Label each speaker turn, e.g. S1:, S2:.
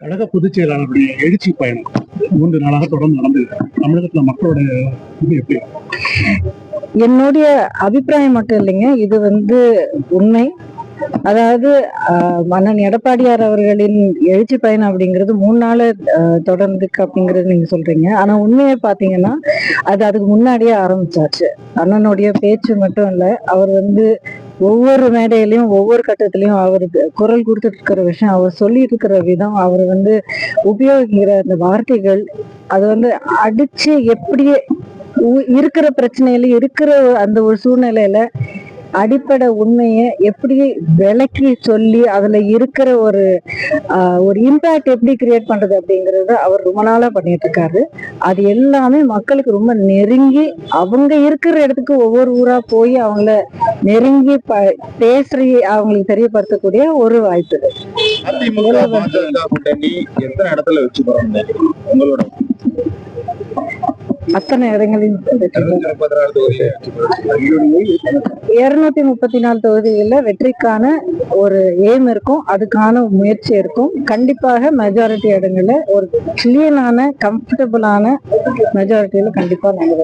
S1: கழக பொதுச் செயலாளருடைய எழுச்சி பயணம் 3 நாளாக தொடர்ந்து நடந்தது. தமிழகத்துல மக்களோட இது எப்படி?
S2: என்னுடைய அபிப்பிராயம் மட்டும் இல்லைங்க, இது உண்மை. அதாவது அண்ணன் எடப்பாடியார் அவர்களின் எழுச்சி பயணம் அப்படிங்கிறது 3 நாள் தொடர்ந்துக்கு அப்படிங்கிறது நீங்க சொல்றீங்க. ஆனா உண்மையை பாத்தீங்கன்னா அதுக்கு முன்னாடியே ஆரம்பிச்சாச்சு. அண்ணனுடைய பேச்சு மட்டும் இல்ல, அவர் ஒவ்வொரு மேடையிலையும் ஒவ்வொரு கட்டத்திலையும் அவருக்கு குரல் கொடுத்துட்டு இருக்கிற விஷயம், அவர் சொல்லி இருக்கிற விதம், அவர் உபயோகிக்கிற அந்த வார்த்தைகள், அது அடிச்சு எப்படியே இருக்கிற பிரச்சனையில இருக்கிற அந்த ஒரு சூழ்நிலையில அடிப்படை உண்மையை எப்படி விளக்கி சொல்லி அதுல இருக்கிற ஒரு இம்பாக்ட் எப்படி கிரியேட் பண்றது அப்படிங்கறத அவர் ரொம்ப நாளா பண்ணிட்டு இருக்காரு. அது எல்லாமே மக்களுக்கு ரொம்ப நெருங்கி, அவங்க இருக்கிற இடத்துக்கு ஒவ்வொரு ஊரா போய் அவங்கள நெருங்கி பேசி அவங்களுக்கு தெரியப்படுத்தக்கூடிய ஒரு வாய்ப்பு. அத்தனை இடங்களில் 234 தொகுதிகளில் வெற்றிக்கான ஒரு எய்ம் இருக்கும், அதுக்கான முயற்சி இருக்கும். கண்டிப்பாக மெஜாரிட்டி இடங்கள்ல ஒரு கிளீனான கம்ஃபர்டபுளான மெஜாரிட்டியில கண்டிப்பா நாங்கள்